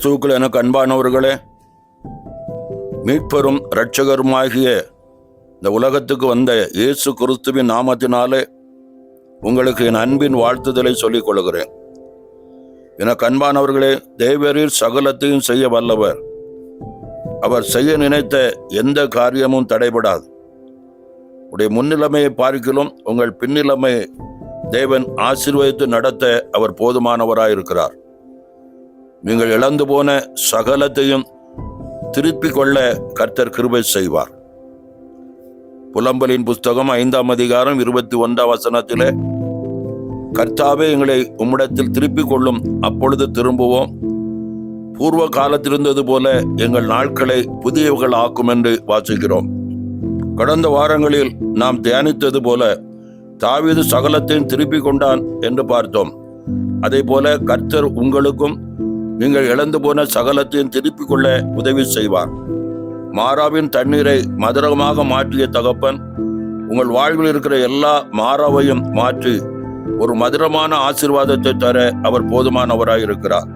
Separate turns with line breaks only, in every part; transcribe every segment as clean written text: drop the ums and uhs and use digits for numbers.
கிறிஸ்துவுக்குள் எனக்கு அன்பானவர்களே, மீட்பெரும் இரட்சகருமாகிய இந்த உலகத்துக்கு வந்த இயேசு கிறிஸ்துவின் நாமத்தினாலே உங்களுக்கு என் அன்பின் வாழ்த்துதலை சொல்லிக் கொள்கிறேன். எனக்கு அன்பானவர்களே, தேவரீர் சகலத்தையும் செய்ய வல்லவர். அவர் செய்ய நினைத்த எந்த காரியமும் தடைபடாது. உடைய முன்னிலைமையை பார்க்கிலும் உங்கள் பின்னிலைமையை தேவன் ஆசீர்வதித்து நடத்த அவர் போதுமானவராயிருக்கிறார். நீங்கள் இழந்து போன சகலத்தையும் திருப்பிக் கொள்ள கர்த்தர் கிருபை செய்வார். புலம்பலின் புஸ்தகம் 5ஆம் அதிகாரம் 21ஆம் வசனத்திலே, கர்த்தாவே எங்களை உம்மிடத்தில் திருப்பிக் கொள்ளும், அப்பொழுது திரும்புவோம். பூர்வ காலத்திலிருந்தது போல எங்கள் நாட்களை புதியவர்கள் ஆக்கும் என்று வாசிக்கிறோம். கடந்த வாரங்களில் நாம் தியானித்தது போல தாவீது சகலத்தையும் திருப்பிக் கொண்டான் என்று பார்த்தோம். அதே போல கர்த்தர் உங்களுக்கும் நீங்கள் இழந்து போன சகலத்தையும் திருப்பிக் கொள்ள உதவி செய்வார். மாறாவின் தண்ணீரை மதுரமாக மாற்றிய தகப்பன் உங்கள் வாழ்வில் இருக்கிற எல்லா மாறாவையும் மாற்றி ஒரு மதுரமான ஆசீர்வாதத்தை தர அவர் போதுமானவராயிருக்கிறார்.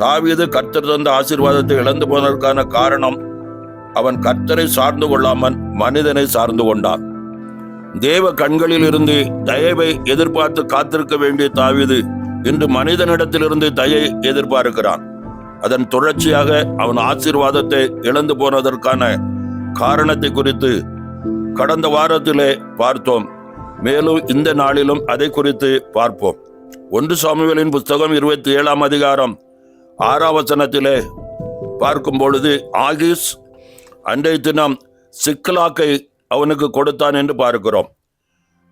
தாவீது கர்த்தர் தந்த ஆசீர்வாதத்தை இழந்து போனதற்கான காரணம், அவன் கர்த்தரை சார்ந்து கொள்ளாமல் மனிதனை சார்ந்து கொண்டான். தேவ கண்களில் இருந்து தயவை எதிர்பார்த்து காத்திருக்க வேண்டிய தாவீது இன்று மனிதனிடத்திலிருந்து தயை எதிர்பார்க்கிறான். அதன் தொடர்ச்சியாக அவன் ஆசீர்வாதத்தை இழந்து போனதற்கான காரணத்தை குறித்து கடந்த வாரத்திலே பார்த்தோம். மேலும் இந்த நாளிலும் அதை குறித்து பார்ப்போம். 1 சாமுவேலின் புஸ்தகம் 27ஆம் அதிகாரம் 6ஆம் வசனத்திலே பார்க்கும் பொழுது, ஆகீஸ் அன்றைய தினம் சிக்லாக்கை அவனுக்கு கொடுத்தான் என்று பார்க்கிறோம்.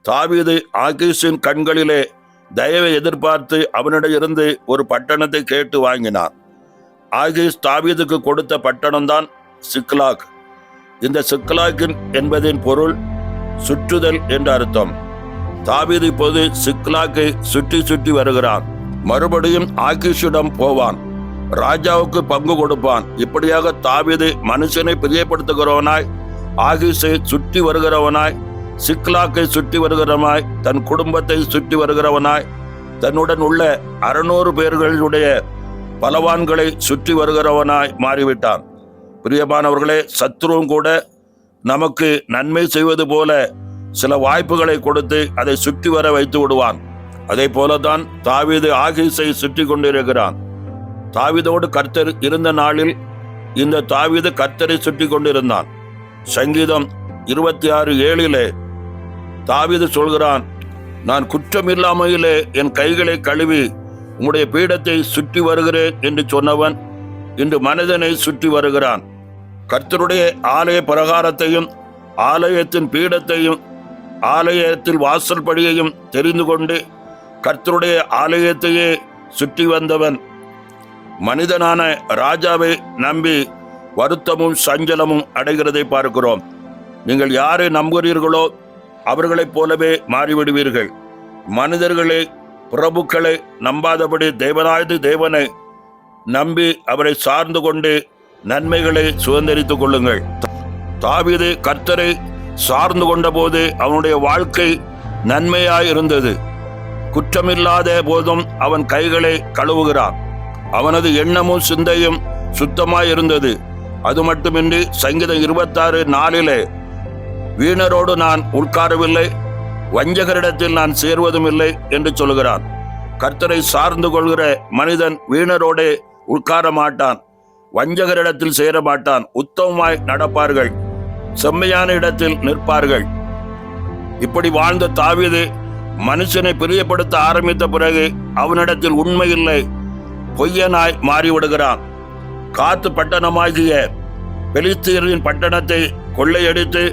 தாவீது ஆகீஸின் கண்களிலே தயவை எதிர்பார்த்து அவனிடையிருந்து ஒரு பட்டணத்தை கேட்டு வாங்கினான். ஆகீஸ் தாவீதுக்கு கொடுத்த பட்டணம்தான் சிக்லாக். இந்த சிக்லாக்கின் என்பதின் பொருள் சுற்றுதல் என்று அர்த்தம். தாவீது இப்போது சிக்லாக்கை சுற்றி சுற்றி வருகிறான். மறுபடியும் ஆகீஷிடம் போவான், ராஜாவுக்கு பங்கு கொடுப்பான். இப்படியாக தாவீது மனுஷனை பிரியப்படுத்துகிறவனாய், ஆகீஸை சுற்றி வருகிறவனாய், சிக்லாக்கை சுற்றி வருகிறவனாய், தன் குடும்பத்தை சுற்றி வருகிறவனாய், தன்னுடன் உள்ள 600 பேர்களுடைய பலவான்களை சுற்றி வருகிறவனாய் மாறிவிட்டான். பிரியமானவர்களே, சத்ருவும் கூட நமக்கு நன்மை செய்வது போல சில வாய்ப்புகளை கொடுத்து அதை சுற்றி வர வைத்து விடுவான். அதே போலதான் தாவீது ஆகீஸை சுற்றி கொண்டிருக்கிறான். தாவீதோடு கர்த்தர் இருந்த நாளில் இந்த தாவீது கர்த்தரை சுற்றி கொண்டிருந்தான். சங்கீதம் 26:7 தாவீது சொல்கிறான், நான் குற்றமில்லாமையிலே என் கைகளை கழுவி உம்முடைய பீடத்தை சுற்றி வருகிறேன் என்று சொன்னவன் இன்று மனிதனை சுற்றி வருகிறான். கர்த்தருடைய ஆலய பிரகாரத்தையும் ஆலயத்தின் பீடத்தையும் ஆலயத்தில் வாசல் படியையும் தெரிந்து கொண்டு கர்த்தருடைய ஆலயத்தையே சுற்றி வந்தவன் மனிதனான ராஜாவை நம்பி வருத்தமும் சஞ்சலமும் அடைகிறதை பார்க்கிறோம். நீங்கள் யாரை நம்புகிறீர்களோ அவர்களைப் போலவே மாறிவிடுவீர்கள். மனிதர்களை, பிரபுக்களை நம்பாதபடி தேவனாயது தேவனை நம்பி அவரை சார்ந்து கொண்டு நன்மைகளை சுதந்திரித்துக் கொள்ளுங்கள். தாவீது கர்த்தரை சார்ந்து கொண்ட போது அவனுடைய வாழ்க்கை நன்மையாய் இருந்தது. குற்றமில்லாத போதும் அவன் கைகளை கழுவுகிறான். அவனது எண்ணமும் சிந்தையும் சுத்தமாய் இருந்தது. அது மட்டுமின்றி சங்கீதம் 26:4 வீணரோடு நான் உட்காரவில்லை, வஞ்சகரிடத்தில் நான் சேர்வதும் இல்லை என்று சொல்கிறான். கர்த்தரை சார்ந்து கொள்கிற மனிதன் வீணரோடே உட்கார மாட்டான், வஞ்சகரிடத்தில் சேர மாட்டான். உத்தமமாய் நடப்பார்கள், செம்மையான இடத்தில் நிற்பார்கள். இப்படி வாழ்ந்த தாவீது மனுஷனை பிரியப்படுத்த ஆரம்பித்த பிறகு அவனிடத்தில் உண்மை இல்லை, பொய்யனாய் மாறிவிடுகிறான். காத்து பட்டணமாகிய பெலிஸ்தியரின் பட்டணத்தை கொள்ளையடித்து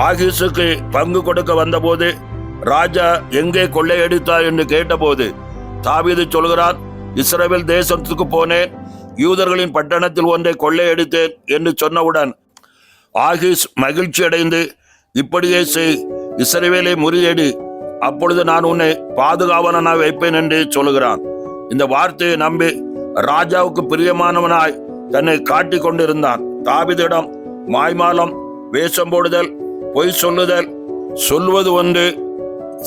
ஆகீசுக்கு பங்கு கொடுக்க வந்தபோது ராஜா எங்கே கொள்ளையடித்தார் என்று கேட்டபோது தாவீது சொல்கிறான், இஸ்ரவேல் தேசத்துக்கு போனேன், யூதர்களின் பட்டணத்தில் ஒன்றை கொள்ளையடித்தேன் என்று சொன்னவுடன் ஆகீஸ் மகிழ்ச்சி அடைந்து, இப்படியே செய், இஸ்ரவேலை முறியடி, அப்பொழுது நான் உன்னை பாதுகாவலனாய் வைப்பேன் என்று சொல்கிறான். இந்த வார்த்தையை நம்பி ராஜாவுக்கு பிரியமானவனாய் தன்னை காட்டிக் கொண்டிருந்தான். தாவீதிடம் மாய்மாலம், வேஷம் போடுதல், பொய் சொல்லுதல், சொல்வது ஒன்று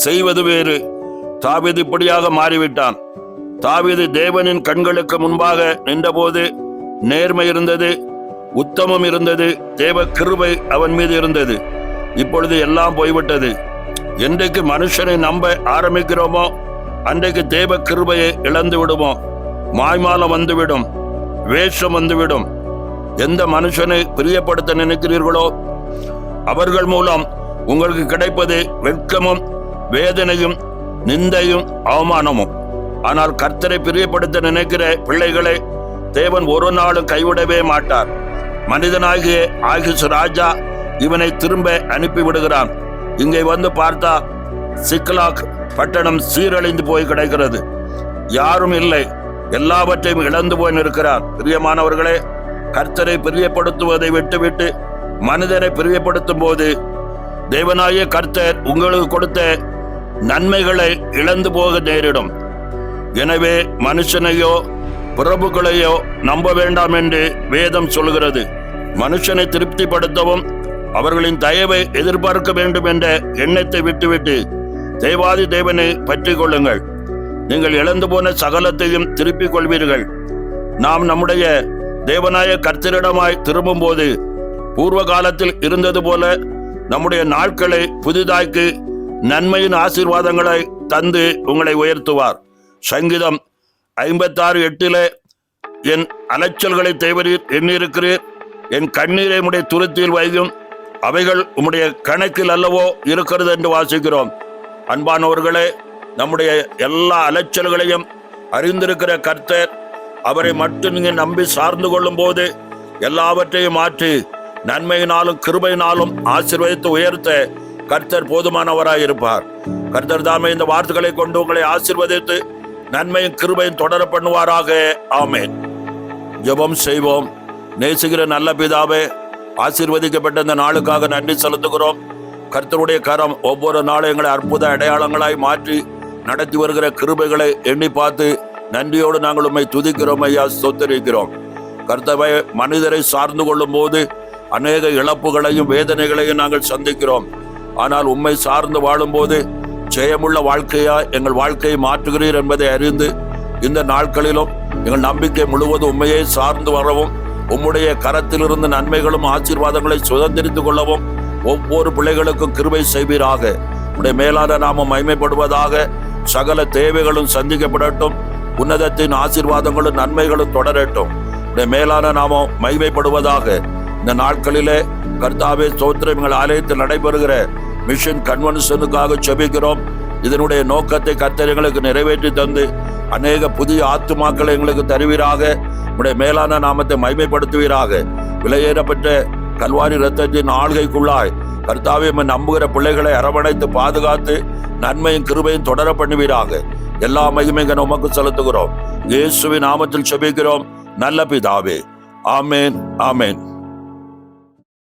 செய்வது வேறு. தாவீது இப்படியாக மாறிவிட்டான். தாவீது தேவனின் கண்களுக்கு முன்பாக நின்றபோது நேர்மை இருந்தது, உத்தமம் இருந்தது, தேவ கிருபை அவன் மீது இருந்தது. இப்பொழுது எல்லாம் போய்விட்டது. என்றைக்கு மனுஷனை நம்ப ஆரம்பிக்கிறோமோ அன்றைக்கு தேவ கிருபையை இழந்து விடுவோம். மாய்மாலம் வந்துவிடும், வேஷம் வந்துவிடும். எந்த மனுஷனை பிரியப்படுத்த நினைக்கிறீர்களோ அவர்கள் மூலம் உங்களுக்கு கிடைப்பது வெட்கமும் வேதனையும் நிந்தையும் அவமானமும். ஆனால் கர்த்தரை பிரியப்படுத்த நினைக்கிற பிள்ளைகளை தேவன் ஒரு நாளும் கைவிடவே மாட்டார். மனிதனாகிய ஆகிஸ் ராஜா இவனை திரும்ப அனுப்பி விடுகிறான். இங்கே வந்து பார்த்தா சிக்லாக் பட்டணம் சீரழிந்து போய் கிடக்கிறது. யாரும் இல்லை, எல்லாவற்றையும் இழந்து போய் நிற்கிறார். பிரியமானவர்களே, கர்த்தரை பிரியப்படுத்துவதை விட்டுவிட்டு மனிதனை பிரியப்படுத்தும் போது தேவனாகிய கர்த்தர் உங்களுக்கு கொடுத்த நன்மைகளை இழந்து போக நேரிடும். எனவே மனுஷனையோ பிரபுக்களையோ நம்ப வேண்டாம் என்று வேதம் சொல்கிறது. மனுஷனை திருப்திப்படுத்தவும் அவர்களின் தயவை எதிர்பார்க்க வேண்டும் என்ற எண்ணத்தை விட்டுவிட்டு தேவாதி தேவனை பற்றி கொள்ளுங்கள். நீங்கள் இழந்து போன சகலத்தையும் திருப்பிக் கொள்வீர்கள். நாம் நம்முடைய தேவனாய கர்த்தரிடமாய் திரும்பும் போது பூர்வ காலத்தில் இருந்தது போல நம்முடைய நாட்களை புதிதாக்கி நன்மையின் ஆசீர்வாதங்களை தந்து உங்களை உயர்த்துவார். சங்கீதம் 56:8 என் அலைச்சல்களை தேவரீர் எண்ணியிருக்கிறீர், என் கண்ணீரை உம்முடைய துருத்தியில் வைகும், அவைகள் உம்முடைய கணக்கில் அல்லவோ இருக்கிறது என்று வாசிக்கிறோம். அன்பானவர்களே, நம்முடைய எல்லா அலைச்சல்களையும் அறிந்திருக்கிற கர்த்தர், அவரை மட்டும் நீங்கள் நம்பி சார்ந்து கொள்ளும் போது எல்லாவற்றையும் மாற்றி நன்மையினாலும் கிருபையினாலும் ஆசீர்வதித்து உயர்த்த கர்த்தர் போதுமானவராயிருப்பார். கர்த்தர் தாமே இந்த வார்த்தைகளை கொண்டு உங்களை ஆசீர்வதித்து நன்மையும் கிருபையும் தொடர பண்ணுவாராக. ஆமென். ஜெபம் செய்வோம். நேசிக்கிற நல்ல பிதாவே, ஆசீர்வதிக்கப்பட்ட இந்த நாளுக்காக நன்றி செலுத்துகிறோம். கர்த்தருடைய கரம் ஒவ்வொரு நாளும் எங்களை அற்புத அடையாளங்களாய் மாற்றி நடத்தி வருகிற கிருபைகளை எண்ணி பார்த்து நன்றியோடு நாங்கள் உம்மை துதிக்கிறோம் ஐயா, ஸ்தோத்திரிக்கிறோம். கர்த்தரை மனிதரை சார்ந்து கொள்ளும் போது அநேக இழப்புகளையும் வேதனைகளையும் நாங்கள் சந்திக்கிறோம். ஆனால் உம்மை சார்ந்து வாழும்போது ஜெயமுள்ள வாழ்க்கையா எங்கள் வாழ்க்கையை மாற்றுகிறீர் என்பதை அறிந்து இந்த நாட்களிலும் எங்கள் நம்பிக்கை முழுவதும் உண்மையை சார்ந்து வரவும், உம்முடைய கரத்திலிருந்து நன்மைகளும் ஆசீர்வாதங்களை சுதந்திரித்துக் கொள்ளவும் ஒவ்வொரு பிள்ளைகளுக்கும் கிருபை செய்வீராக. உடைய மேலான நாமம் மகிமைப்படுவதாக. சகல தேவைகளும் சந்திக்கப்படட்டும். உன்னதத்தின் ஆசீர்வாதங்களும் நன்மைகளும் தொடரட்டும். உடைய மேலான நாமம் மகிமைப்படுவதாக. இந்த நாட்களிலே கர்த்தாவே ஸ்தோத்திரம், எங்கள் ஆலயத்தில் நடைபெறுகிற மிஷன் கன்வென்ஷனுக்காக செபிக்கிறோம். இதனுடைய நோக்கத்தை கர்த்தர் எங்களுக்கு நிறைவேற்றி தந்து அநேக புதிய ஆத்துமாக்களை எங்களுக்கு தருவீராக. உடைய மேலான நாமத்தை மகிமைப்படுத்துவீராக. விலையேறப்பட்ட கல்வாரி இரத்தத்தின் ஆள்கைக்குள்ளாய் கர்த்தாவே நம்புகிற பிள்ளைகளை அரவணைத்து பாதுகாத்து நன்மையும் கிருபையும் தொடர பண்ணுவீராக. எல்லா மகிமையும் உமக்கு செலுத்துகிறோம். இயேசுவின் நாமத்தில் செபிக்கிறோம் நல்ல பிதாவே. ஆமேன், ஆமேன்.